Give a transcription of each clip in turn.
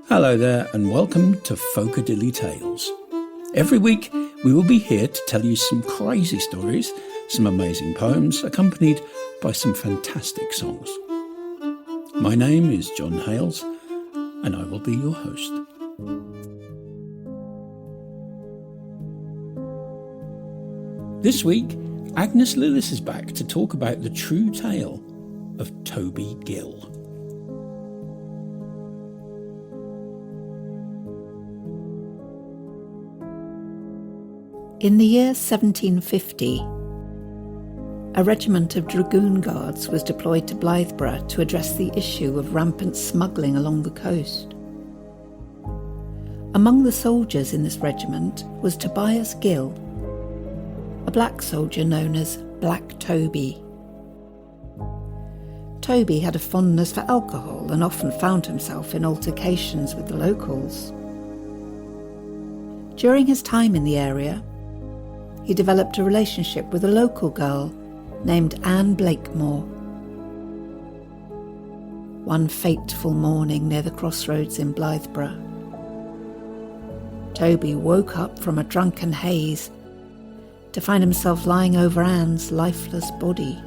Hello there and welcome to Folk-a-Dilly Tales. Every week we will be here to tell you some crazy stories, some amazing poems accompanied by some fantastic songs. My name is John Hales and I will be your host. This week, Agnes Lillis is back to talk about the true tale of Toby Gill. In the year 1750, a regiment of dragoon guards was deployed to Blythburgh to address the issue of rampant smuggling along the coast. Among the soldiers in this regiment was Tobias Gill, a black soldier known as Black Toby. Toby had a fondness for alcohol and often found himself in altercations with the locals. During his time in the area, he developed a relationship with a local girl named Anne Blakemore. One fateful morning near the crossroads in Blythburgh, Toby woke up from a drunken haze to find himself lying over Anne's lifeless body.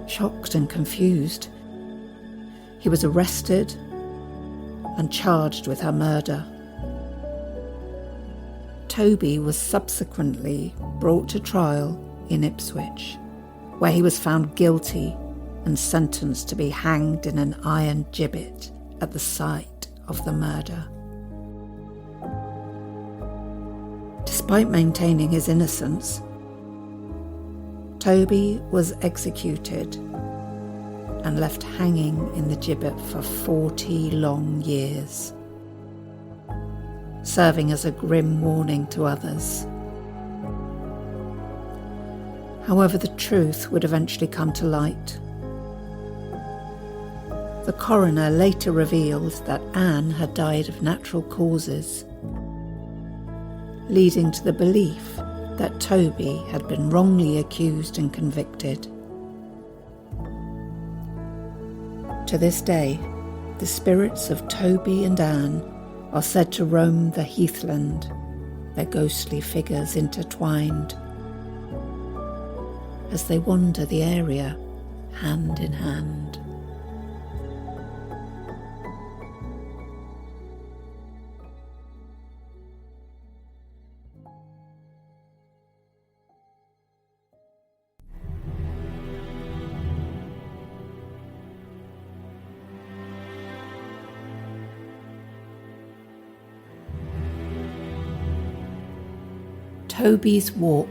Shocked and confused, he was arrested and charged with her murder. Toby was subsequently brought to trial in Ipswich, where he was found guilty and sentenced to be hanged in an iron gibbet at the site of the murder. Despite maintaining his innocence, Toby was executed and left hanging in the gibbet for 40 long years, serving as a grim warning to others. However, the truth would eventually come to light. The coroner later revealed that Anne had died of natural causes, leading to the belief that Toby had been wrongly accused and convicted. To this day, the spirits of Toby and Anne are said to roam the heathland, their ghostly figures intertwined, as they wander the area hand in hand. Toby's Walk.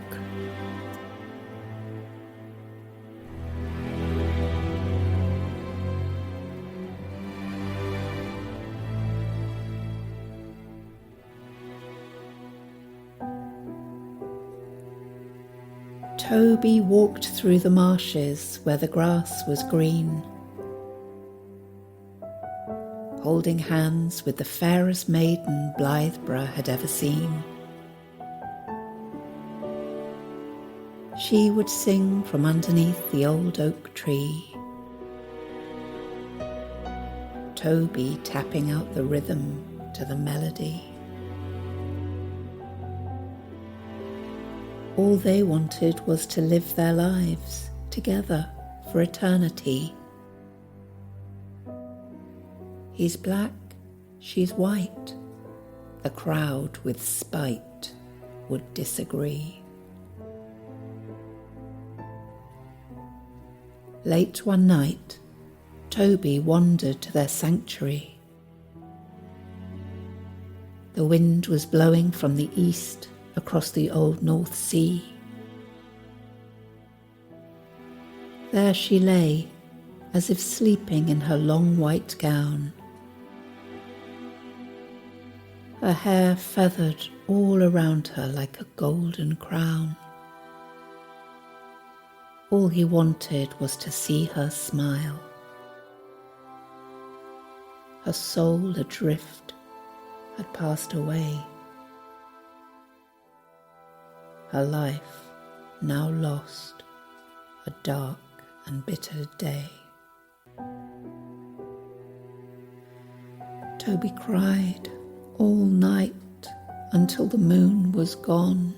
Toby walked through the marshes where the grass was green, holding hands with the fairest maiden Blythburgh had ever seen. She would sing from underneath the old oak tree, Toby tapping out the rhythm to the melody. All they wanted was to live their lives together for eternity. He's black, she's white. The crowd with spite would disagree. Late one night, Toby wandered to their sanctuary. The wind was blowing from the east across the old North Sea. There she lay, as if sleeping in her long white gown. Her hair feathered all around her like a golden crown. All he wanted was to see her smile. Her soul adrift had passed away. Her life now lost, a dark and bitter day. Toby cried all night until the moon was gone.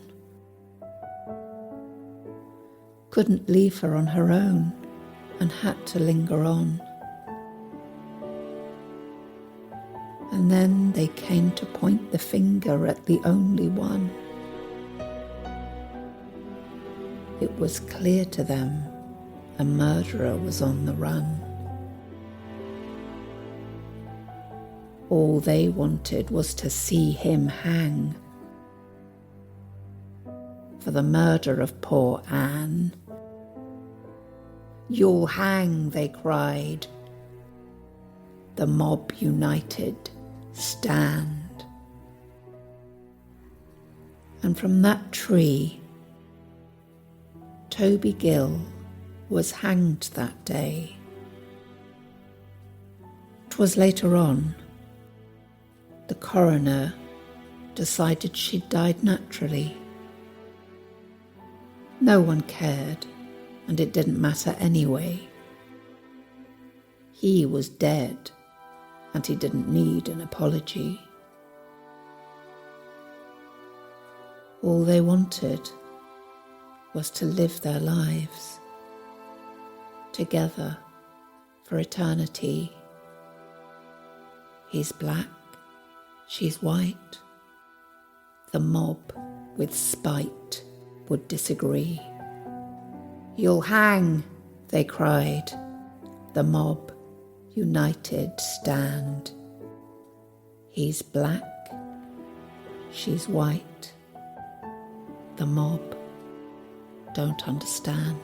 Couldn't leave her on her own and had to linger on. And then they came to point the finger at the only one. It was clear to them a murderer was on the run. All they wanted was to see him hang for the murder of poor Anne. "You'll hang," they cried. The mob united stand. And from that tree, Toby Gill was hanged that day. 'Twas later on, the coroner decided she'd died naturally. No one cared, and it didn't matter anyway. He was dead, and he didn't need an apology. All they wanted was to live their lives together for eternity. He's black, she's white. The mob, with spite, would disagree. "You'll hang," they cried. The mob, united, stand. He's black, she's white. The mob don't understand.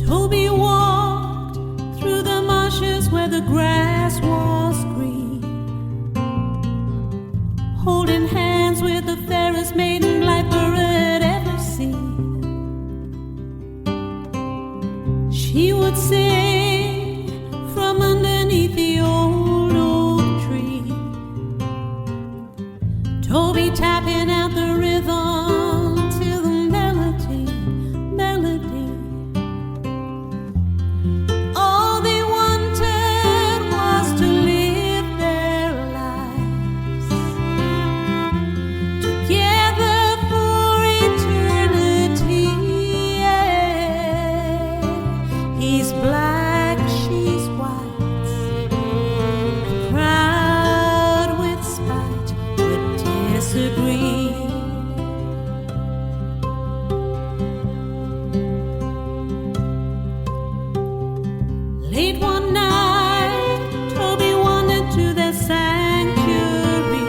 Toby walked through the marshes where the grass was green, holding hands with the fairest maiden Lifer had ever seen. She would sing from underneath the old oak tree, Toby tapping out the rhythm to the melody. All they wanted was to live their lives together for eternity. Yeah. He's black, she's white. The crowd with spite would disagree. Late one night, Toby wandered to their sanctuary.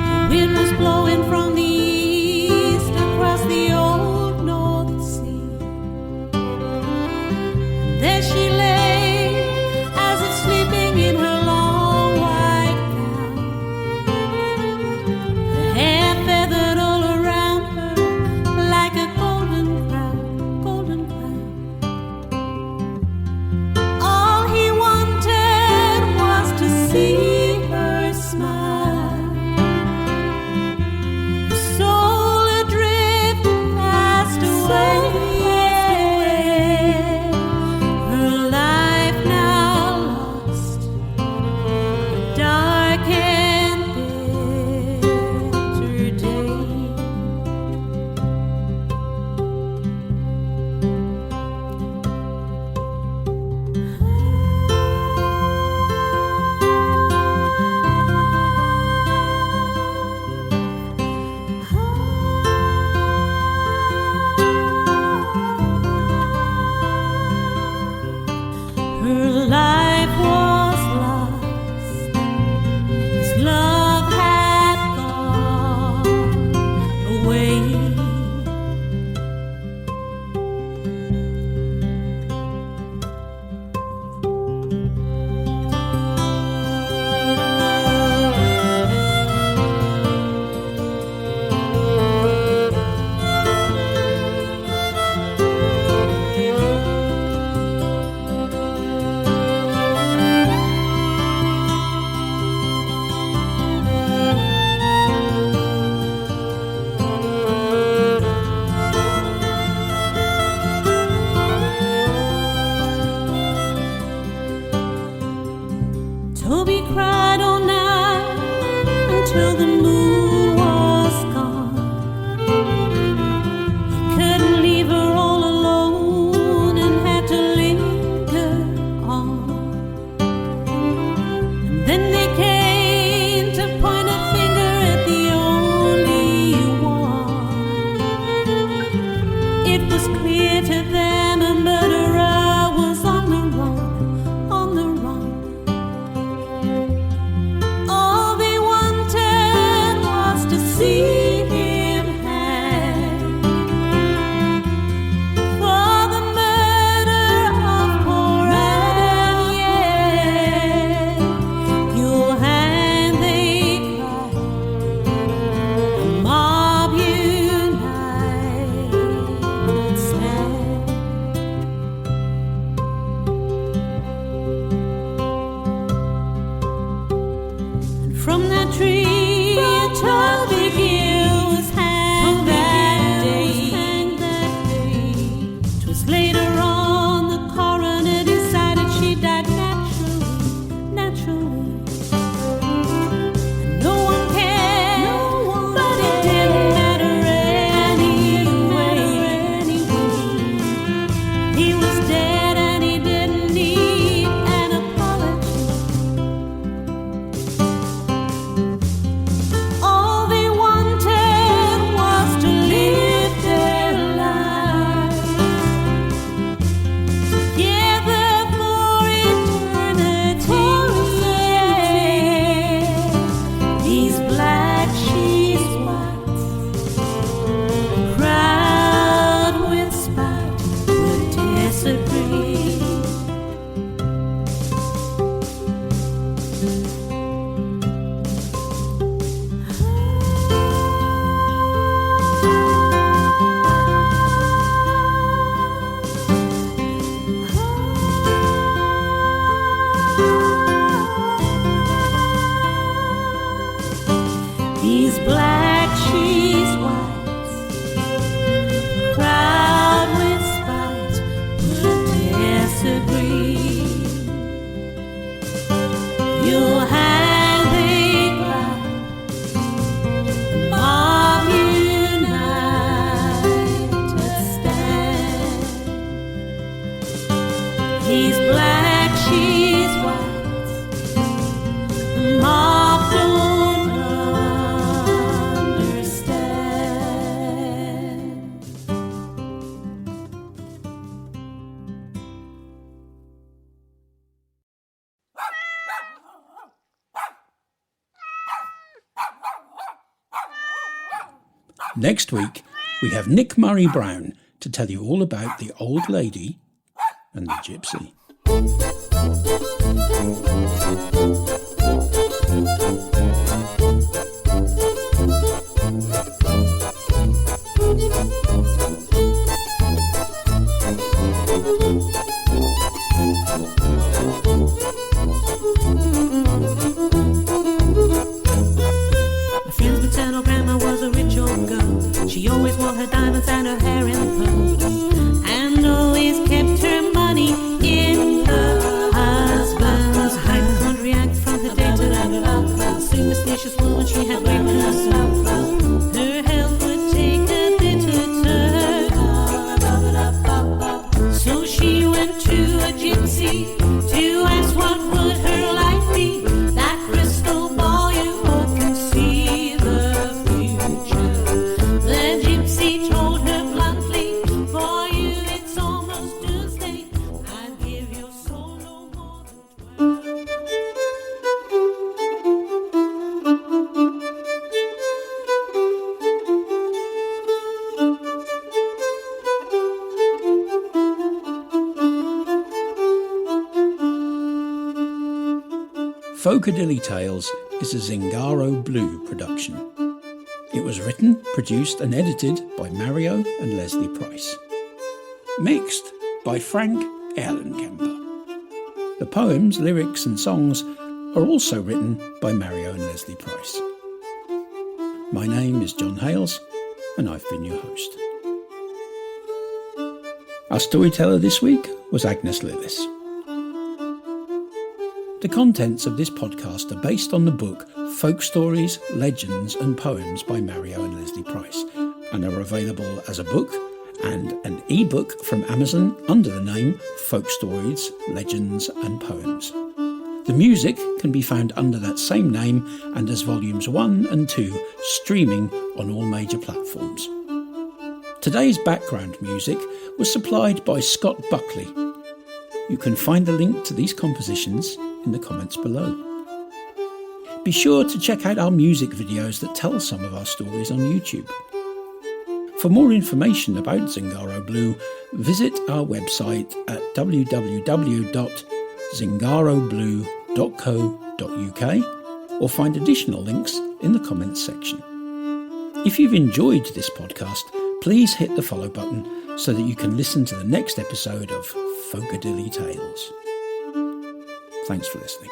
The wind was blowing from the east across the old North Sea. There she lay, as if sleeping in her long white gown, her hair feathered all around her like a golden crown, golden crown. All he wanted was to see her smile. till the moon was gone. He couldn't leave her all alone and had to linger on. And then they came to point a finger at the only one. It was clear to them a murderer was on the run, on the run. All they wanted was to see him hang for the murder of poor Adam. Yeah, you'll hang, they cried. The mob united stand. And from that tree, Toby Gill was hanged that day. 'Twas later on the coroner decided she died naturally. And no one cared, but it didn't matter anyway. He was dead and he didn't need an apology. All they wanted was to live their lives together for eternity. These black she's whites, crowd with spite would disagree. These black she's whites, crowd with spite would disagree. You'll hang, they cry. The mob united stand. These black she's whites, the mob don't understand. Next week, we have Nick Murray Brown to tell you all about the old lady and the gypsy. My friend's maternal grandma was a rich old girl. She always wore her diamonds and her hair in pearls, and always kept her money in her husband's hypochondriac from her day to day. Superstitious woman, she had great concern. Her health would take a bitter turn, so she went to a gypsy to ask what would her life be. That crystal ball you hold can see the future. The gypsy told her bluntly, for you it's almost doomsday. I'd give your soul no more than 12. Folk-a-Dilly Tales is a Zingaro Blue production. It was written, produced and edited by Mario and Lesley Price. Mixed by Frank Erlenkämper. The poems, lyrics and songs are also written by Mario and Lesley Price. My name is John Hales and I've been your host. Our storyteller this week was Agnes Lillis. The contents of this podcast are based on the book Folk Stories, Legends and Poems by Mario and Lesley Price, and are available as a book and an e-book from Amazon under the name Folk Stories, Legends and Poems. The music can be found under that same name and as volumes 1 and 2 streaming on all major platforms. Today's background music was supplied by Scott Buckley. You can find the link to these compositions in the comments below. Be sure to check out our music videos that tell some of our stories on YouTube. For more information about Zingaro Blue, visit our website at www.zingaroblue.co.uk or find additional links in the comments section. If you've enjoyed this podcast, please hit the follow button so that you can listen to the next episode of Folk-a-Dilly Tales. Thanks for listening.